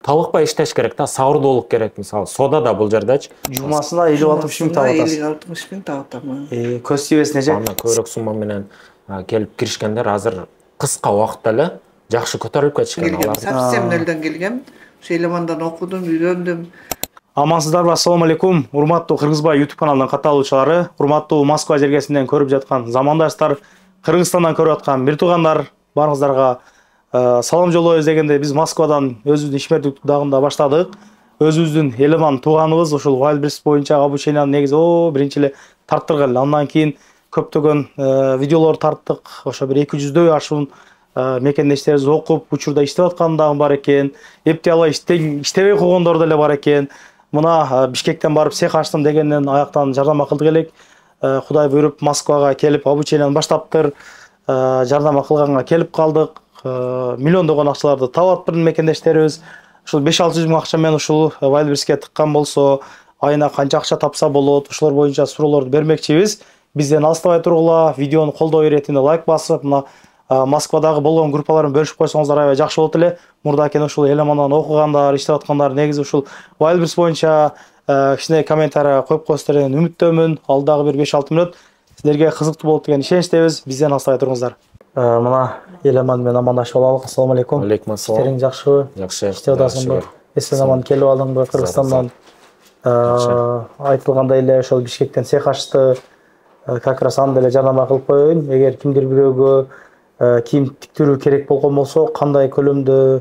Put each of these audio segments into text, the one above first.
талыкпай иштеш керек да, сабырдуулук керек. Мисалы содада бул жердечи жумасына 50-60 миң таап атасыз. 50-60 миң таап атам. Көз тибесине же. Аны көбүрөөк сумма менен келип киришкендер азыр кыска убакытта эле жакшы көтөрүлүп кетишкен алар. Совсем нөлдөн келгем. Ошо Елемандан окудум, үйрөндүм. Амансыздарбы, ассаламу алейкум. Урматтуу Кыргызбай YouTube каналынын катталуучулары, урматтуу Москва жергесинен көрүп жаткан замандаштар, Кыргызстандан көрүп аткан бир туугандар, баарыңыздарга салам жолдойбуз дегенде биз Москвадан өзүбүздүн ишмердиктик дагында баштадык. Өзүбүздүн Елеман тууганыбыз ушул Wildberries боюнча обученияны негизи биринчи эле тарттырган. Андан кийин көптөгөн видеолор тарттык. Ошо бир 200дөй ашуун мекендештерибиз окуп, учурда иштеп аткан дагы бар экен. Эптей албай иштебей койгондор деле бар экен. Мына Бишкектен барып цех аштым дегенден аяктан жардам кылдык элек. Кудай буйруп Москвага келип обученияны баштаптыр. Жардам кылганга келип калдык. Миллиондогон акчаларды табат бир мекендештерибиз. Ушул 5-600 миң акча менен ушул Wildberriesке тыккан болсо, айына канча акча тапса болот, ушулар боюнча суроолорду бермекчибиз. Бизден алыстабай тургула, видеону колдоо иретинде лайк басып, мына Москвадагы болгон группаларын бөлүшүп койсоңуздар аябай жакшы болот эле. Мурда ушул Елемандан окугандар, иштеп аткандар негизи ушул Wildberries боюнча кичине комментарий коюп коесуздар деген үмүттөмүн. Алдагы бир 5-6 мүнөт силерге кызыктуу болот деген ишеничтебиз. Бизден алыстабай туруңуздар. Мына Елеман менен амандашып алалык. Ассаламу алейкум. Алейкум ассалам. Иштериң жакшыбы? Жакшы. Иштеп атасыңбы? Эсен аман келип алдыңбы Кыргызстандан? Айтылгандай эле ошол Бишкектен цех ачты. Как раз аны деле жардам кылып коеюн. Эгер кимдир бирөөгө кийим тиктирүү керек болгон болсо, кандай көлөмдө,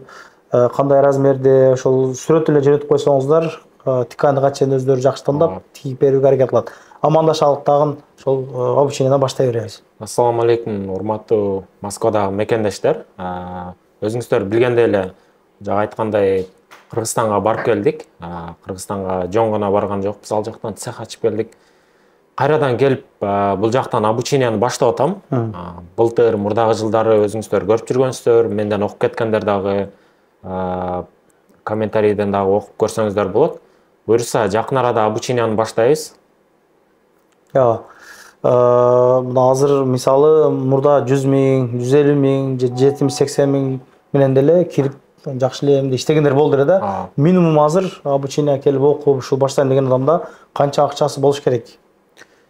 кандай размерде ошол сүрөт эле жөнөтүп койсоңуздар, тиканды качан өздөрү жакшы тандап тигип берүүгө аракет кылат. Амандашалык дагы ошол обученияны баштай беребиз. Ассаламу алейкум, урматтуу Москвадагы мекендештер. Өзүңүздөр билгендей эле, жана айткандай Кыргызстанга барып келдик. Кыргызстанга жөн гана барган жокпуз, ал жактан цех ачып келдик. Кайрадан келип, бул жактан обученияны баштап атам. Былтыр, мурдагы жылдары өзүңүздөр көрүп жүргөнсүздөр, менден окуп кеткендер дагы комментарийден дагы окуп көрсөңүздөр болот. Буюрса, жакын арада обученияны баштайбыз. Мына азыр мисалы мурда 100 миң, 150 миң, 70-80 миң менен деле кирип жакшы эле эмне иштегендер болду эле да. Минимум азыр обучения келип окуп ушул баштайм деген адамда канча акчасы болуш керек?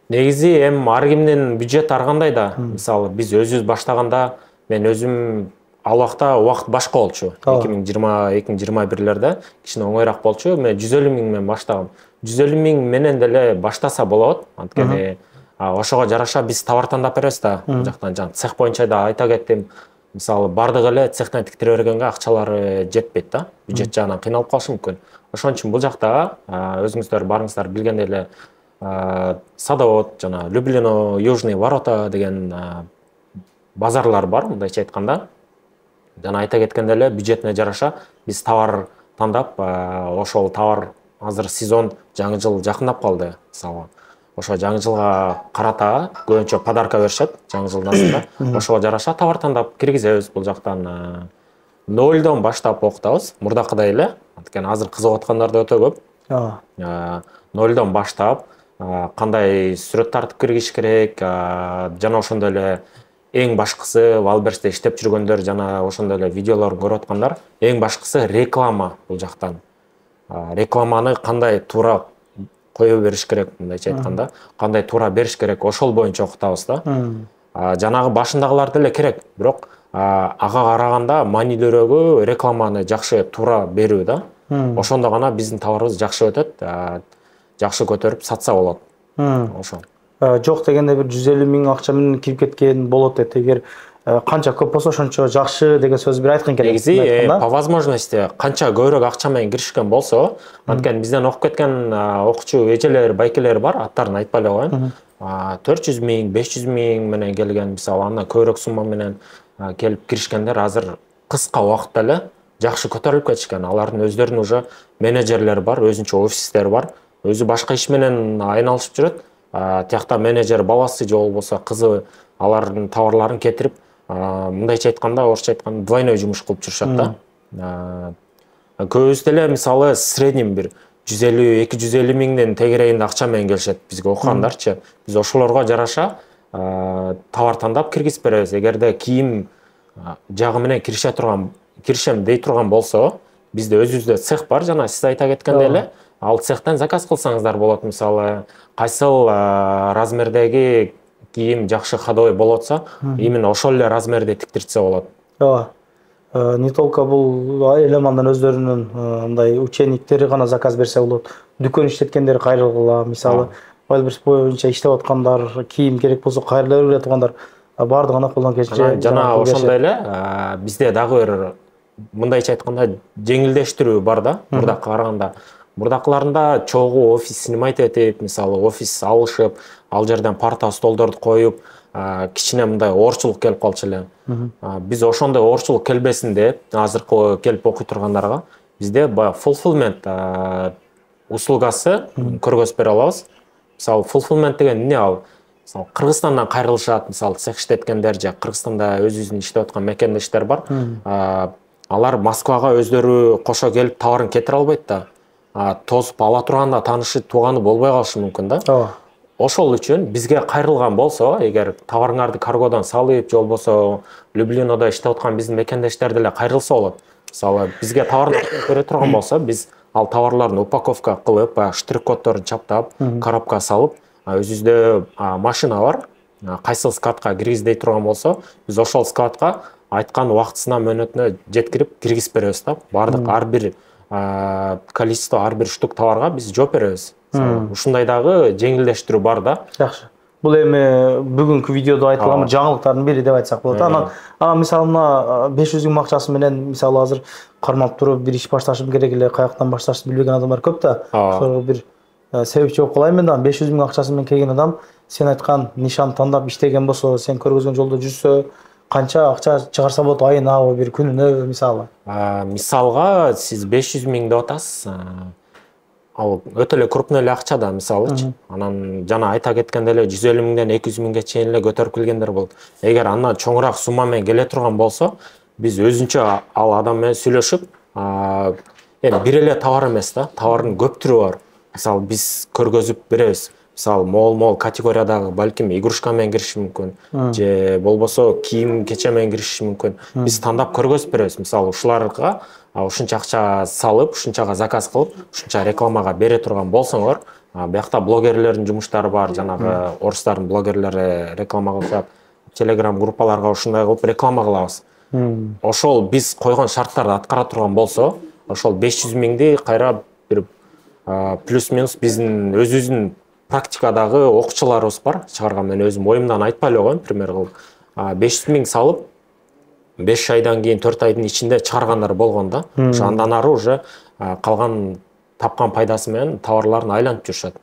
Негизи ар кимдин бюджети ар кандай да. Мисалы биз өзүбүз баштаганда мен өзүм ал убакыт башка болчу. 2020-2021лерде кичине оңойраак болчу. Мен 150 миң менен баштагам. 150 миң менен деле баштаса болот. Анткени ошого жараша биз товар тандап беребиз да. Бул жактан жана цех боюнча да айта кеттим. Мисалы бардыгы эле цехтен тиктире бергенге акчалары жетпейт да. Бюджет жагынан кыйналып калышы мүмкүн. Ошон үчүн бул жакта өзүңүздөр барыңыздар билгендей эле Садовод жана Люблино, Южный Ворота деген базарлар бар, мындайча айтканда. Жана айта кеткенде эле бюджетине жараша биз товар тандап, ошол товар азыр сезон жаңы жыл жакындап калды. Мисалы, ошо жаңы жылга карата көбүнчө подарка беришет жаңы жылдын азында. Ошого жараша товар тандап киргизебиз. Бул жактан 0дон баштап окутабыз. Мурдакыдай эле. Анткени азыр кызыгып аткандар да өтө көп. 0дон баштап кандай сүрөт тартып киргизиш керек, жана ошондой эле эң башкысы Wildberriesте иштеп жүргөндөр жана ошондой эле видеолорун көрүп аткандар, эң башкысы реклама бул жактан. Рекламаны кандай туура кое бериш керек, мындайча айтканда, кандай туура бериш керек, ошол боюнча окутабыз да. Жанагы башындагылар деле керек, бирок ага караганда маанилүүрөөгү рекламаны жакшы туура берүү да. Ошондо гана биздин товарыбыз жакшы өтөт, жакшы көтөрүп сатса болот. Ошо. Жок дегенде бир 150 миң акча менен кирип кеткен болот дейт. Эгер канча көп болсо ошончо жакшы деген сөз бир айткан керек. Негизи по возможности канча көбүрөөк акча менен киришкен болсо, анткени бизден окуп кеткен окуучу эжелер, байкелер бар, аттарын айтпай эле коеюн. 400 миң, 500 миң менен келген, мисалы, андан көбүрөөк сумма менен келип киришкендер азыр кыска убакытта эле жакшы көтөрүлүп кетишкен. Алардын өздөрүнүн уже менеджерлери бар, өзүнчө офистери бар. Өзү башка иш менен айналышып жүрөт. Тиякта менеджер баласы же болбосо кызы алардын товарларын кетирип, мындайча айтканда, орусча айтканда двойной жумуш кылып жүрүшөт да. Көбүс деле мисалы среднем бир 150-250 миңден тегерегинде акча менен келишет бизге окугандарчы. Биз ошолорго жараша товар тандап киргизип беребиз. Эгерде кийим жагы менен киришем дей турган болсо, бизде өзүбүздө цех бар, жана сиз айта кеткендей эле, ал цехтен заказ кылсаңыздар болот. Мисалы, кайсыл размердеги кийим жакшы ходовой болуп атса, именно ошол эле размерде тиктиртсе болот. Ооба. Не только бул элемандан өздөрүнүн мындай учениктери гана заказ берсе болот. Дүкөн иштеткендер кайрылгыла, мисалы, Wildberries боюнча иштеп аткандар, кийим керек болсо кайрыла бере тургандар бардыгына колдон келишинче. Жана ошондой эле бизде дагы бир мындайча айтканда жеңилдештирүү бар да, мурдакка караганда. Мурдакыларында чогуу офис снимать этип, мисалы, офис алышып, ал жерден парта, столдорду коюп, кичине мындай оорчулук келип калчу эле. Биз ошондой оорчулук келбесин деп, азыркы келип окуй тургандарга бизде fulfillment услугасы көргөзүп бере алабыз. Мисалы, fulfillment деген эмне ал? Мисалы, Кыргызстандан кайрылышат, мисалы, цех иштеткендер же Кыргызстанда өзүбүздүн иштеп аткан мекендештер бар. Алар Москвага өздөрү кошо келип товарын кетире албайт да. Тосуп ала турганда таанышы тууганы болбой калышы мүмкүн да. Ошол үчүн бизге кайрылган болсо, эгер товарыңарды каргодон салып, же болбосо Люблинода иштеп аткан биздин мекендештер деле кайрылса болот. Мисалы, бизге товарды бере турган болсо, биз ал товарлардын упаковка кылып, штрих-коддорун чаптап, коробка салып, өзүбүздө машина бар. Кайсыл складка киргиздей турган болсо, биз ошол складка айткан убактысына, мөөнөтүнө жеткирип киргизип беребиз да. Бардык ар бир количество, ар бир штук товарга биз жооп беребиз. Ушундай дагы жеңилдештирүү бар да. Жакшы. Бул эми бүгүнкү видеодо айтылган жаңылыктардын бири деп айтсак болот. Анан мисалы мына 500 000 акчасы менен мисалы азыр кармап туруп бир иш башташым керек эле, каяктан башташты билбеген адамдар көп да. Ошого бир себепчи болуп калайын мен да. 500 000 акчасы менен келген адам сен айткан нишан тандап иштеген болсо, сен көргөзгөн жолдо жүрсө, канча акча чыгарса болот айына, бир күнүнө мисалы? Мисалга сиз 500 000 деп атасыз. Ал өтө эле крупный эле акча да, мисалычы. Анан жана айта кеткенде эле 150 000ден 200 000ге чейин эле көтөрүп келгендер болот. Эгер андан чоңураак сумма менен келе турган болсо, биз өзүнчө ал адам менен сүйлөшүп, эми бир эле товар эмес да, товардын көп түрү бар. Мисалы, биз көргөзүп беребиз. Мисалы, мол категориядагы балким игрушка менен кириши мүмкүн, же болбосо кийим кече менен кириши мүмкүн. Биз тандап көргөзүп беребиз. Мисалы, ушуларга ушунча акча салып, ушунчага заказ кылып, ушунча рекламага бере турган болсоңор, биякта блогерлердин жумуштары бар, жанагы орустардын блогерлери реклама кылышат. Telegram группаларга ушундай кылып реклама кылабыз. Ошол биз койгон шарттарды аткара турган болсо, ошол 500 000ди кайра бир плюс-минус биздин өзүбүздүн практикадагы окуучуларыбыз бар. Чыгарган мен өзүм оюмдан айтпай эле коеюн, пример кылып. 500 000 салып, 5 айдан кийин 4 айдын ичинде чыгаргандар болгон да. Ошо андан ары уже калган тапкан пайдасы менен товарларын айланып жүрүшөт.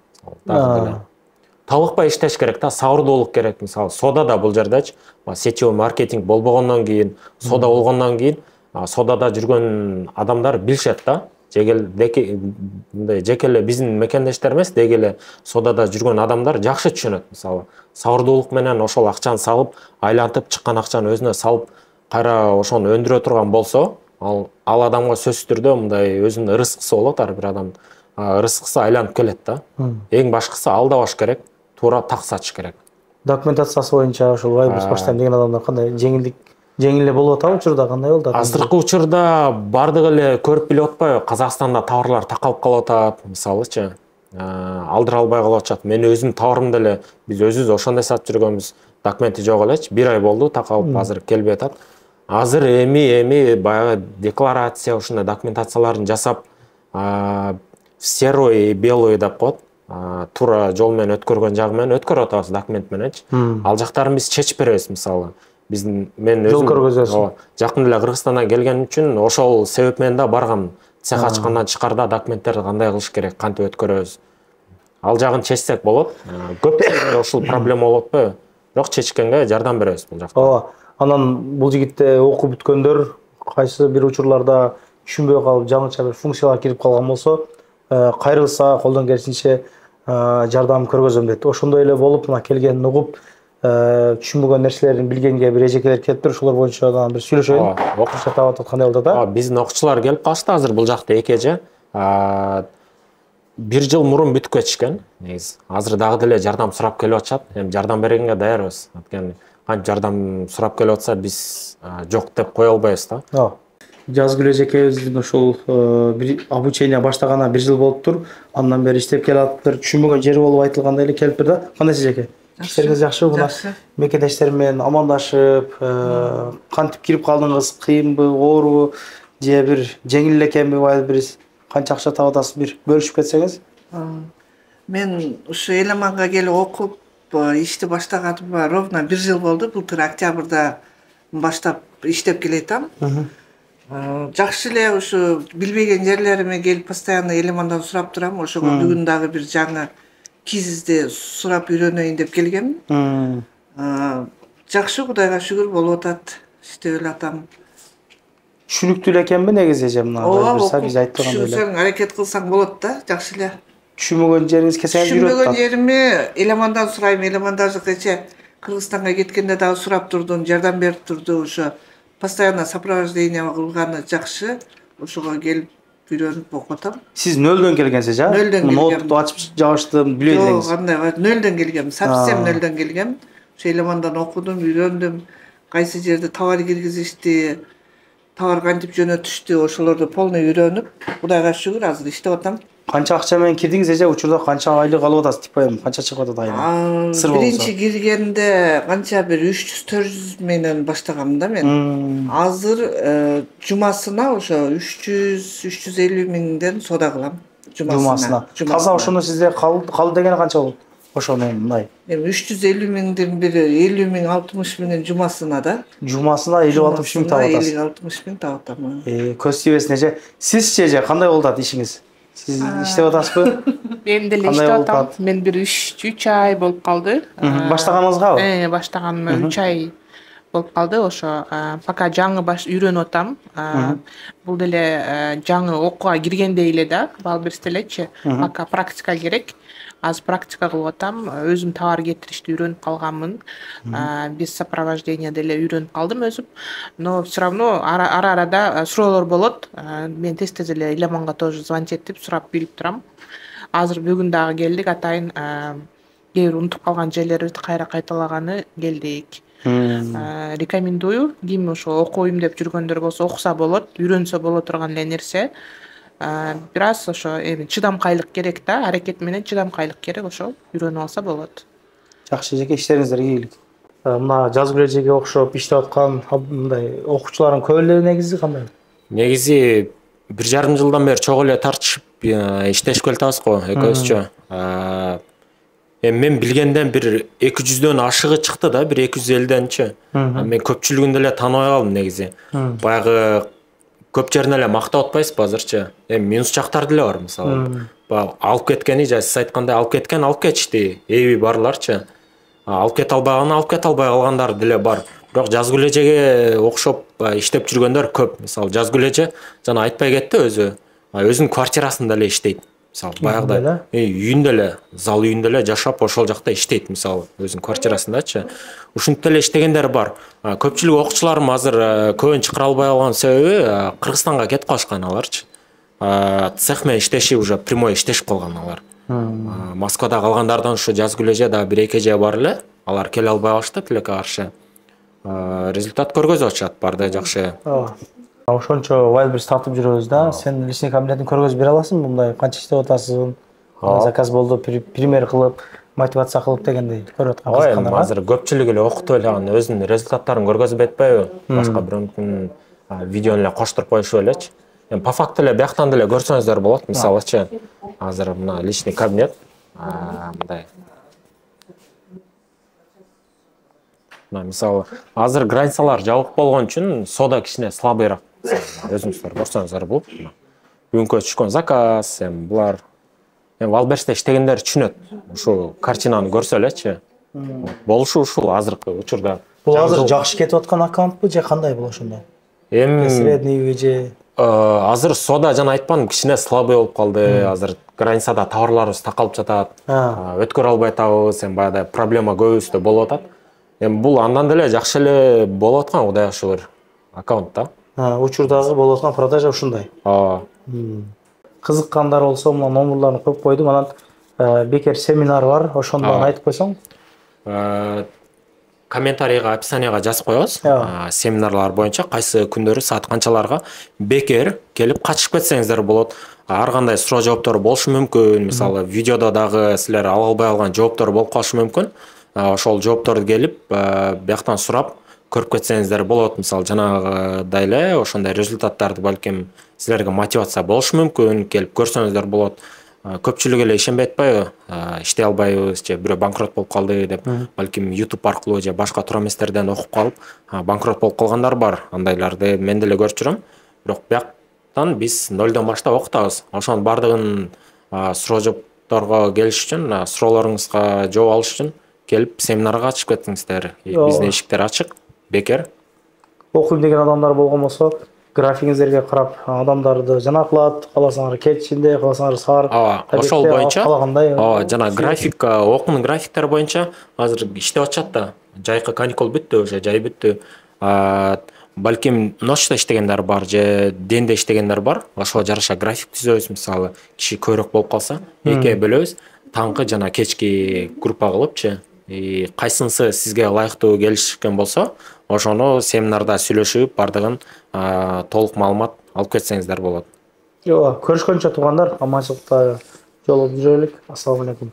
Талыкпай иштеш керек да, сабырдуулук керек. Мисалы, сода да бул жердечи сетевой маркетинг болбогондон кийин, сода болгондон кийин, содада жүргөн адамдар билишет да. Жеке эле биздин мекендештер эмес, деги эле содада жүргөн адамдар жакшы түшүнөт. Мисалы, сабырдуулук менен ошол акчаны салып, айлантып чыккан акчаны өзүнө салып, кайра ошону өндүрө турган болсо, ал адамга сөзсүз түрдө мындай өзүнүн ырыскысы болот, ар бир адам ырыскысы айланып келет да. Эң башкысы алдабаш керек, туура так сатыш керек. Документациясы боюнча ошол Wildberries баштайм деген адамдар кандай жеңил эле болуп атабы учурда, кандай болду? Азыркы учурда бардыгы эле көрүп билип атпайбы, Казакстанда товарлар такалып калып атат, мисалычы. Алдыра албай калып атышат. Мен өзүм товарымды эле биз өзүбүз ошондой сатып жүргөнбүз. Документи жок элечи, 1 ай болду, такалып азыр келбей атат. Азыр эми баягы декларация, ушундай документацияларын жасап, серый и белый деп коет. Туура жол менен өткөргөн жагы менен өткөрүп атабыз документ мененчи. Ал жактарын биз чечип беребиз, мисалы. Мен жол көргөзөсүң. Жакын эле Кыргызстандан келген үчүн ошол себеп менен да баргам. Цех ачкандан тышкарда документтерди кандай кылыш керек, кантип өткөрөбүз. Ал жагын чечсек болот. Көп ошол проблема болуп атпайбы? Бирок чечкенге жардам беребиз бул жакта. Ооба. Анан бул жигитте окуп бүткөндөр кайсы бир учурларда түшүнбөй калып, жаңыча бир функциялар кирип калган болсо, кайрылса колдон келишинче жардам көргөзөм дейт. Ошондой эле болуп, мына келгенин угуп, түшүнбөгөн нерселерин билгенге бир эжекелер келиптир, ошолор боюнча бир сүйлөшөйүн. Окуучу таап атат, кандай болду да? Биздин окуучулар келип калышты азыр бул жакта эки эже. 1 жыл мурун бүтүп кетишкен. Негизи азыр дагы деле жардам сурап келип атышат. Эми жардам бергенге даярбыз. Анткени кантип жардам сурап келип атса, биз жок деп кое албайбыз да. Жазгүл эжекебиздин ушул обучение баштаганына 1 жыл болуптур. Андан бери иштеп келатыптыр. Түшүнбөгөн жери болуп айтылгандай эле келиптир да. Кандай эжеке? Иштериңиз жакшыбы? Мына мекендештер менен амандашып, кантип кирип калдыңыз? Кыйынбы, оорубу же бир жеңил эле экенби? Баы бир канча акча таап атасыз? Бир бөлүшүп кетсеңиз. Мен ушу Эламанга келип окуп ишти баштаганыма ровно 1 жыл болду. Былтыр октябрда баштап иштеп келатам. Жакшы эле ушу билбеген жерлериме келип постоянно Эламандан сурап турам. Ошого бүгүн дагы бир жаңы кизизди сурап үйрөнөйүн деп келгем. Жакшы, Кудайга шүгүр болуп атат. Иштеп элатам. Түшүнүктүү эле экенби негизи эже мына бир сабиз айттыргандай эле. Түшүнсөң, аракет кылсаң болот да, жакшы эле. Түшүнбөгөн жериңиз келсеңиз үйрөтүп Түшүнбөгөн жерими Эламандан сурайм. Эламан даже кече Кыргызстанга кеткенде дагы сурап турду, жардам берип турду. Ошо постоянно сопровождение кылганы жакшы. Ошого келип үйрөнүп окуп атам. Сиз нөлдөн келгенсиз, а? Нөлдөн келгем. Нотту ачып жабыштым, билбей элеңиз. Жок, кандай нөлдөн келгем. Совсем нөлдөн келгем. Ошо Эламандан окудум, үйрөндүм. Кайсы жерде товар киргизишти, товар кантип жөнөтүштү, ошолорду полный үйрөнүп, Кудайга шүгүр азыр иштеп атам. Канча акча менен кирдиңиз эже? Учурда канча айлык алып атасыз? Типайым, канча чыгып атат айына? Сыр болсо. Биринчи киргенде канча бир 300-400 менен баштагам да мен. Азыр жумасына ошо 300-350 миңден соода кылам. Жумасына. Таза ошондо сизде калды дегени канча болот? Ошо менен мындай. Эми 350 миңден бири 50 миң, 60 миңден жумасына да. Жумасына 50-60 миң таап атасыз. 50-60 миң таап атам. Көз тибесин эже. Сизчи эже кандай болуп атат ишиңиз? Сиз иштеп атасызбы? Мен деле иштеп атам. Мен бир 3 ай болуп калды. Баштаганыңызгабы? Баштаганыма 3 ай болуп калды. Ошо пока жаңы үйрөнүп атам. Бул деле жаңы окууга киргендей эле да, балберс элечи. Пока практика керек. Азыр практика кылып атам. Өзүм товар кетиришти үйрөнүп калганмын. Без сопровождения деле үйрөнүп калдым өзүм. Но все равно ара-арада суроолор болот. Мен тез эле Эламанга тоже звонить этип сурап билип турам. Азыр бүгүн дагы келдик, атайын кээ бир унутуп калган жерлерибизди кайра кайталаганы келдик. Рекомендую. Ким ошо окуйм деп жүргөндөр болсо окуса болот, үйрөнсө боло турган эле нерсе. Бир аз ошо эми чыдамкайлык керек да, аракет менен чыдамкайлык керек, ошо үйрөнүп алса болот. Жакшы эжеке, иштериңиздерге ийгилик. Мына Жазгүл эжеге окшоп иштеп аткан мындай окуучулардын көп эле негизи кандай? Негизи 1,5 жылдан бери чогуу эле тартышып иштешип келатабыз го экөөбүзчө. Мен билгенден бир 200дөн ашыгы чыкты да, бир 250денчи. Мен көпчүлүгүн деле тааныбай калдым негизи. Баягы көп жерин эле мактап атпайсызбы азырчы? Минус жактары деле бар, мисалы. Алып кеткени, сиз айткандай алып кеткен алып кетишти. Эби барларчы. Алып кете албаганы алып кете албай калгандар деле бар. Бирок Жазгүл эжеге окшоп иштеп жүргөндөр көп. Мисалы Жазгүл эже жана айтпай кетти өзүнүн квартирасында эле иштейт. Мисалы баягыда үйүндө эле, зал үйүндө эле жашап ошол жакта иштейт, мисалы өзүнүн квартирасындачы. Ушинтип эле иштегендер бар. Көпчүлүк окуучуларым азыр көбүн чакыра албай калган себеби Кыргызстанга кетип калышкан аларчы. Цех менен иштеши уже прямой иштешип калган алар. Москвада калгандардан ушу Жазгүл эже да 1-2 эже бар эле. Алар келе албай калышты тилекке каршы. Результат көргөзүп атышат, барды жакшы. Ошончо вайлберс тартып жүрөбүз да. Сен личный кабинетин көргөзүп бере аласыңбы? Мындай канча иштеп атасың? Заказ болду, пример кылып, мотивация кылып дегендей көрүп аткан кызыккандар. Азыр көпчүлүк эле окутуп эле өзүнүн результаттарын көргөзүп этпейби? Башка бирөөнүн видеону эле коштуруп коюшуп элечи. По факту эле бияктан деле көрсөңүздөр болот, мисалычы. Азыр мына личный кабинет мындай. Мисалы, азыр границалар жабык болгон үчүн сода кичине слабыйраак. Өзүңүздөр көрсөңүздөр болот. Бүгүнкү түшкөн заказ, булар Валберсте иштегендер түшүнөт. Ушу картинаны көрсө элечи. Болушу ушул азыркы учурда. Бул азыр жакшы кетип аткан аккаунтпу же кандай бул ошондо? Среднийби же? Азыр сода жана айтпадым, кичине слабый болуп калды. Азыр границада товарларыбыз такалып жатат. Өткөрө албай атабыз, баягы проблема көбүбүздө болуп атат. Бул андан деле жакшы эле болуп аткан, Кудайга шүгүр. Аккаунт да. Учурдагы болуп аткан продажа ушундай. Кызыккандар болсо мына номерларын коюп койдум. Анан бекер семинар бар, ошондон айтып койсоң. комментарийга, описанияга жазып коебуз. Семинарлар боюнча кайсы күндөрү саат канчаларга бекер келип катышып кетсеңиздер болот. Ар кандай суроо жооптор болушу мүмкүн. Мисалы, видеодо дагы силер ала албай калган жооптор болуп калышы мүмкүн. Ошол жоопторду келип бияктан сурап көрүп кетсеңиздер болот. Мисалы, жанагыдай эле ошондой результаттарды балким силерге мотивация болушу мүмкүн, келип көрсөңүздөр болот. Көпчүлүк эле ишенбей атпайбы? Иштей албайбыз, же бирөө банкрот болуп калды деп, балким YouTube аркылуу же башка туура эместерден окуп калып, банкрот болуп калгандар бар. Андайларды мен деле көрүп жүрөм. Бирок бияктан биз нолдон баштап окутабыз. Ошонун бардыгын суроо жоопторго келиш үчүн, суроолоруңузга жооп алыш үчүн келип семинарга катышып кетиңиздер. Биздин эшиктер ачык, бекер. Окуйм деген адамдар болгон болсо, графигиңиздерге карап адамдарды жанакылат, кааласаңар кетишинде, кааласаңар саар. Ошол боюнча, жана графика, окуунун графиктери боюнча азыр иштеп атышат да. Жайкы каникул бүттү, уже жай бүттү. Балким ночто иштегендер бар, же денде иштегендер бар. Ошого жараша график түзөбүз, мисалы, киши көбүрөөк болуп калса, экиге бөлөбүз. Таңкы жана кечки группа кылыпчы. Кайсынысы сизге ылайыктуу келишкен болсо, ошону семинарда сүйлөшүп, бардыгын толук маалымат алып кетсеңиздер болот. Көрүшкөнчө туугандар, аманчылыкта жолугуп жүрөлүк. Ассаламу алейкум.